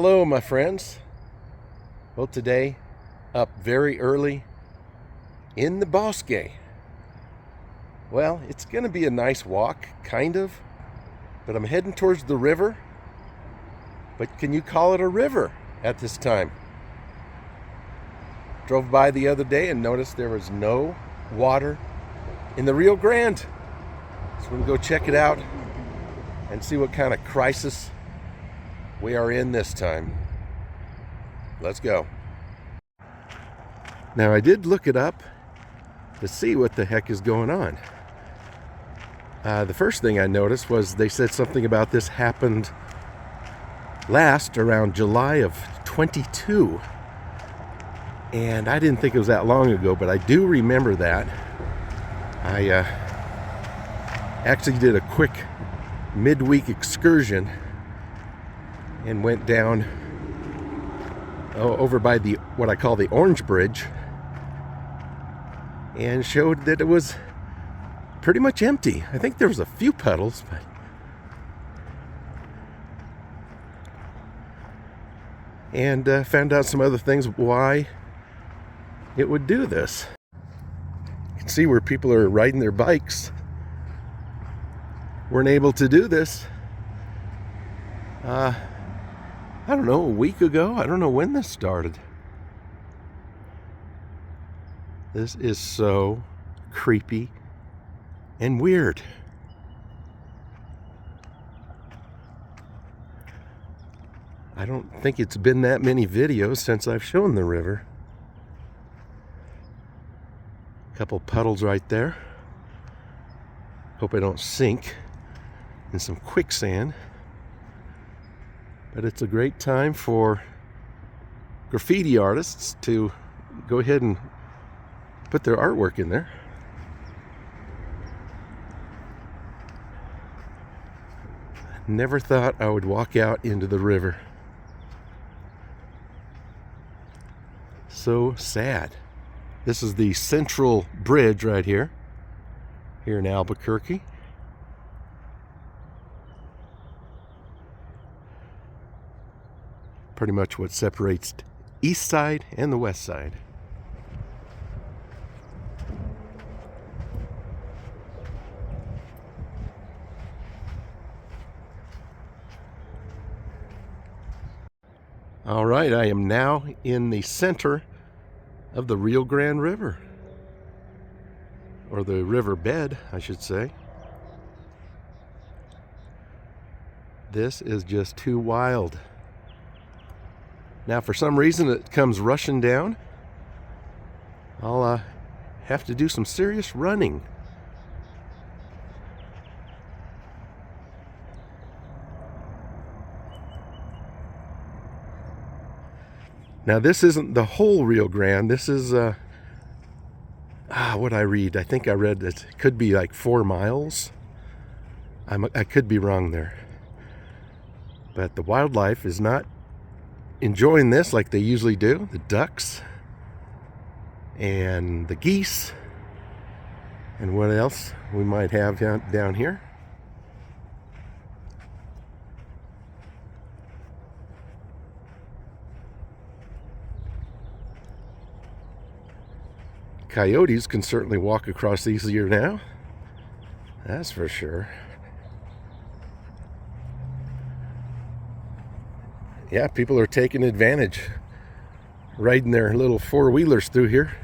Hello, my friends. Well, today, up very early in the Bosque. Well, it's going to be a nice walk, kind of, but I'm heading towards the river. But can you call it a river at this time? Drove by the other day and noticed there was no water in the Rio Grande. So we're going to go check it out and see what kind of crisis we are in this time. Let's go. Now, I did look it up to see what the heck is going on. The first thing I noticed was they said something about this happened last around July of 22. And I didn't think it was that long ago, but I do remember that. I actually did a quick midweek excursion and went down over by the what I call the Orange Bridge and showed that it was pretty much empty. I think there was a few puddles, but and found out some other things why it would do this. You can see where people are riding their bikes. Weren't able to do this I don't know, a week ago. I don't know when this started. This is so creepy and weird. I don't think it's been that many videos since I've shown the river. A couple puddles right there. Hope I don't sink in some quicksand. But it's a great time for graffiti artists to go ahead and put their artwork in there. Never thought I would walk out into the river. So sad. This is the central bridge right here in Albuquerque. Pretty much what separates east side and the west side. All right, I am now in the center of the Rio Grande River, or the river bed, I should say. This is just too wild. Now, for some reason, it comes rushing down. I'll have to do some serious running. Now, this isn't the whole Rio Grande. This is, what I read. I think I read it could be like 4 miles. I could be wrong there. But the wildlife is not enjoying this like they usually do. The ducks and the geese and what else we might have down here. Coyotes can certainly walk across easier now. That's for sure. Yeah, people are taking advantage, riding their little four-wheelers through here.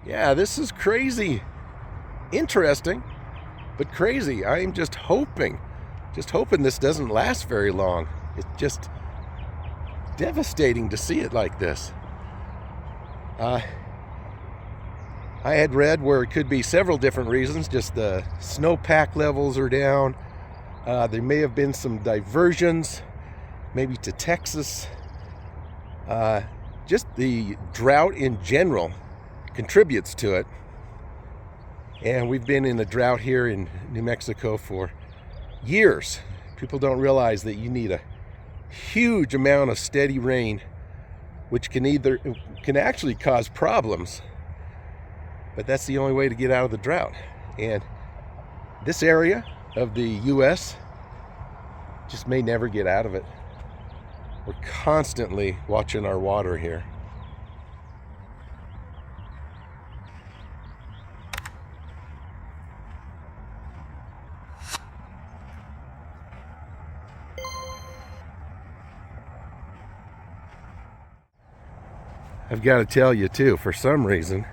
Yeah, this is crazy. Interesting, but crazy. I'm just hoping this doesn't last very long. It's just devastating to see it like this. I had read where it could be several different reasons. Just the snowpack levels are down. There may have been some diversions, maybe to Texas. Just the drought in general contributes to it. And we've been in a drought here in New Mexico for years. People don't realize that you need a huge amount of steady rain, which can actually cause problems. But that's the only way to get out of the drought. And this area of the U.S. just may never get out of it. We're constantly watching our water here. I've got to tell you too, for some reason,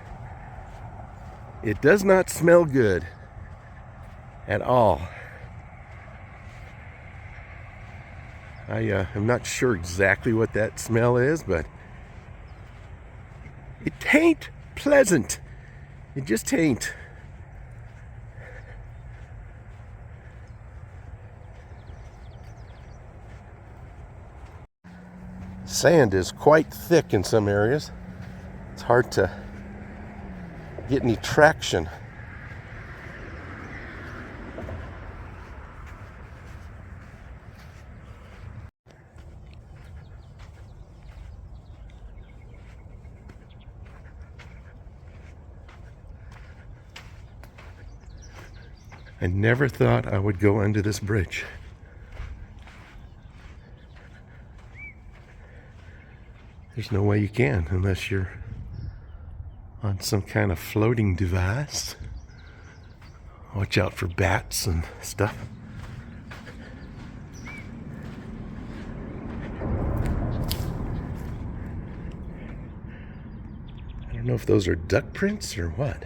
it does not smell good at all. I'm not sure exactly what that smell is, but it ain't pleasant. It just ain't. Sand is quite thick in some areas. It's hard to get any traction. I never thought I would go under this bridge. There's no way you can unless you're on some kind of floating device. Watch out for bats and stuff. I don't know if those are duck prints or what.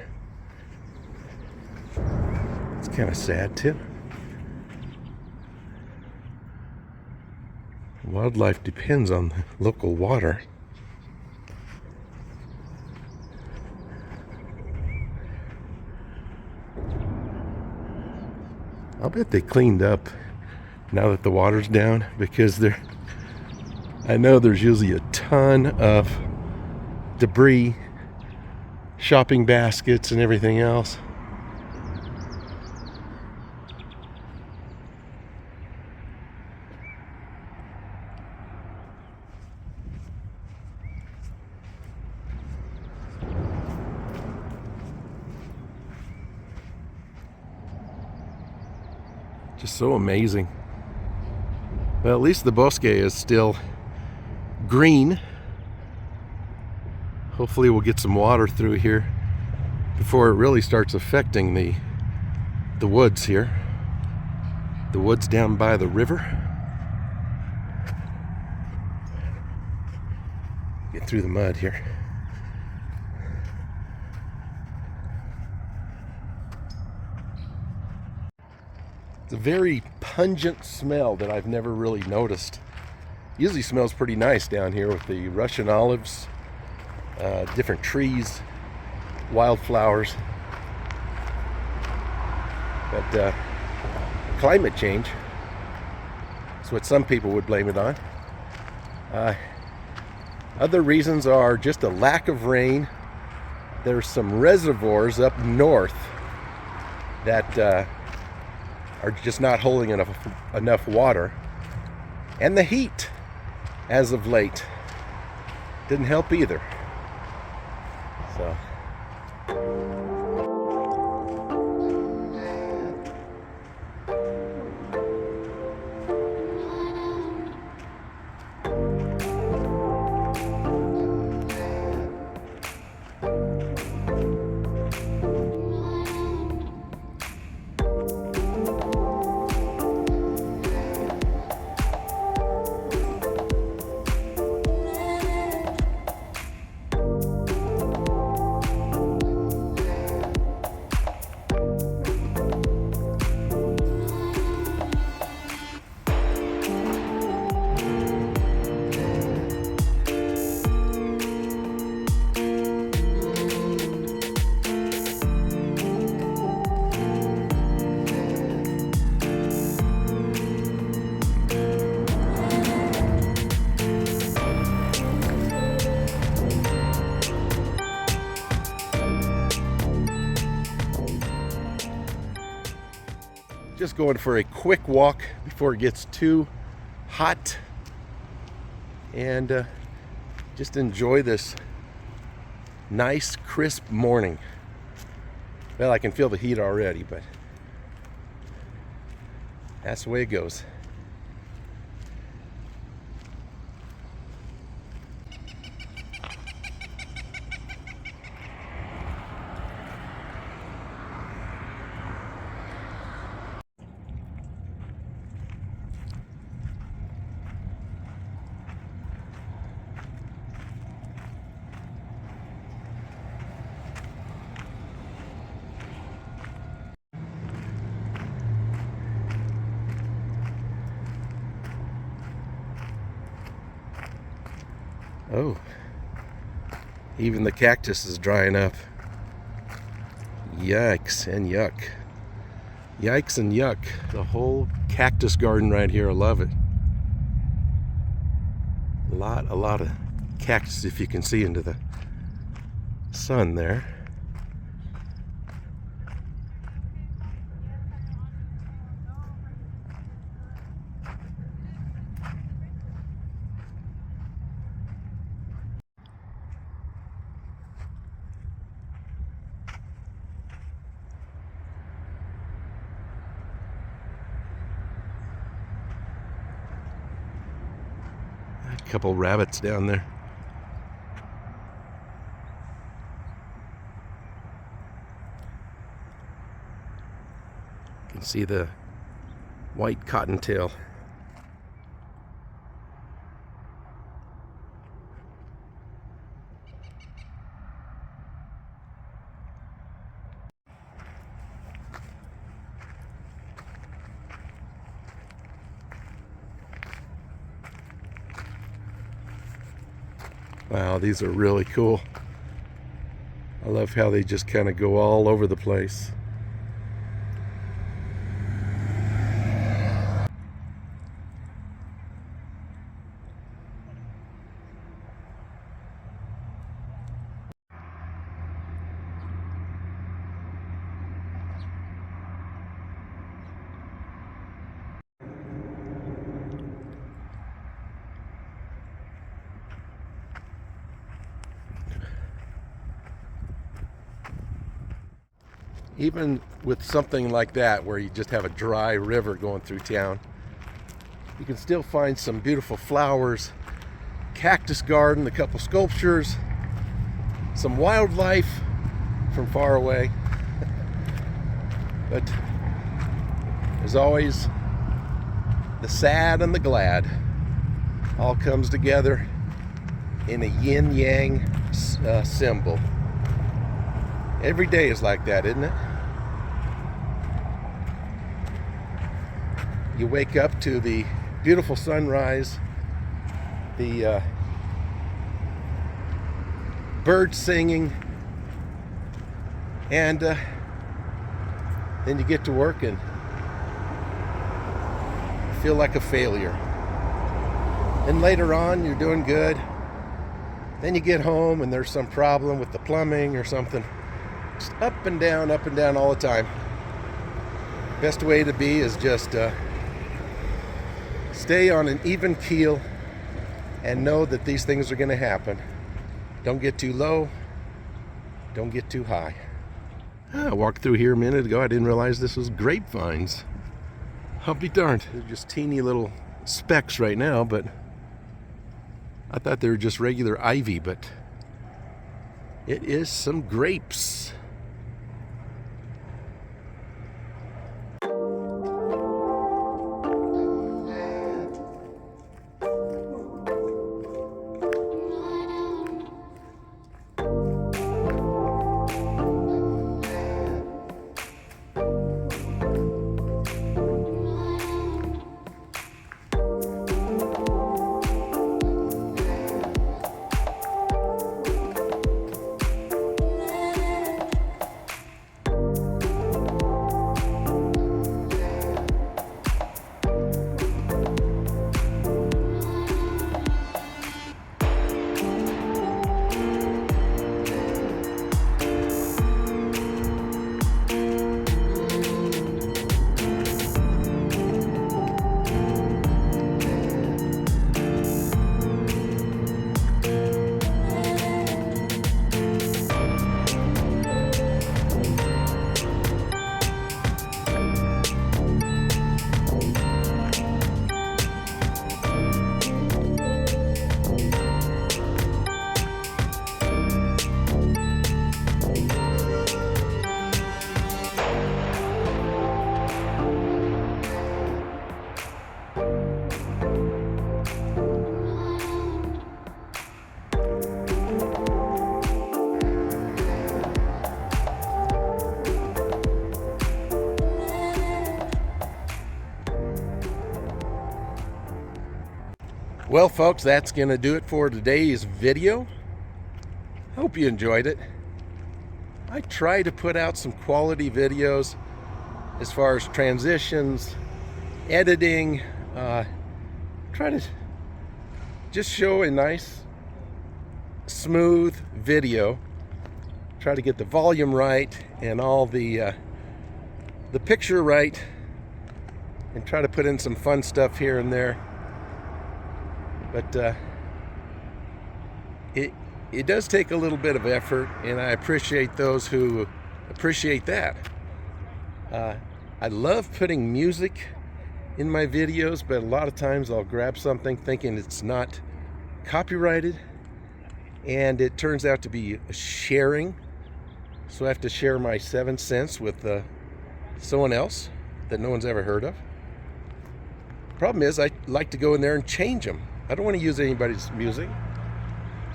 It's kind of sad too. Wildlife depends on the local water. I'll bet they cleaned up now that the water's down, because I know there's usually a ton of debris, shopping baskets and everything else. Just so amazing. Well, at least the Bosque is still green. Hopefully we'll get some water through here before it really starts affecting the woods here. The woods down by the river. Get through the mud here. It's a very pungent smell that I've never really noticed. Usually smells pretty nice down here with the Russian olives, different trees, wildflowers. But climate change is what some people would blame it on. Other reasons are just a lack of rain. There's some reservoirs up north that are just not holding enough water, and the heat as of late didn't help either. So just going for a quick walk before it gets too hot, and just enjoy this nice crisp morning. Well, I can feel the heat already, but that's the way it goes. Oh, even the cactus is drying up. Yikes and yuck. Yikes and yuck. The whole cactus garden right here, I love it. A lot of cactus, if you can see into the sun there. A couple rabbits down there. You can see the white cottontail. Wow, these are really cool. I love how they just kind of go all over the place. Even with something like that, where you just have a dry river going through town, you can still find some beautiful flowers, cactus garden, a couple sculptures, some wildlife from far away. But there's always the sad and the glad. All comes together in a yin-yang symbol. Every day is like that, isn't it? You wake up to the beautiful sunrise, the birds singing, and then you get to work and feel like a failure. Then later on, you're doing good. Then you get home and there's some problem with the plumbing or something. Just up and down all the time. Best way to be is just stay on an even keel and know that these things are going to happen. Don't get too low. Don't get too high. I walked through here a minute ago. I didn't realize this was grapevines. I'll be darned. They're just teeny little specks right now, but I thought they were just regular ivy, but it is some grapes. Well, folks, that's going to do it for today's video. Hope you enjoyed it. I try to put out some quality videos as far as transitions, editing, try to just show a nice, smooth video. Try to get the volume right and all the picture right, and try to put in some fun stuff here and there. But it does take a little bit of effort, and I appreciate those who appreciate that. I love putting music in my videos, but a lot of times I'll grab something thinking it's not copyrighted, and it turns out to be sharing. So I have to share my 7 cents with someone else that no one's ever heard of. Problem is, I like to go in there and change them. I don't want to use anybody's music.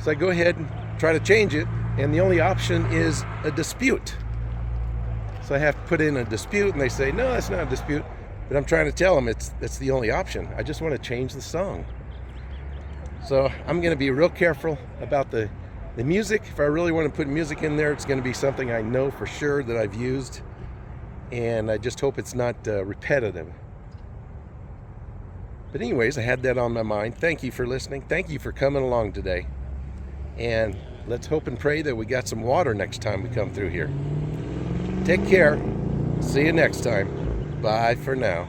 So I go ahead and try to change it, and the only option is a dispute. So I have to put in a dispute, and they say, no, that's not a dispute. But I'm trying to tell them that's the only option. I just want to change the song. So I'm going to be real careful about the music. If I really want to put music in there, it's going to be something I know for sure that I've used. And I just hope it's not repetitive. But anyways, I had that on my mind. Thank you for listening. Thank you for coming along today. And let's hope and pray that we got some water next time we come through here. Take care. See you next time. Bye for now.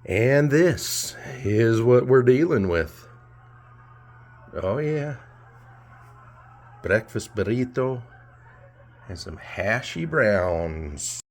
And this is what we're dealing with. Oh yeah. Breakfast burrito and some hashy browns.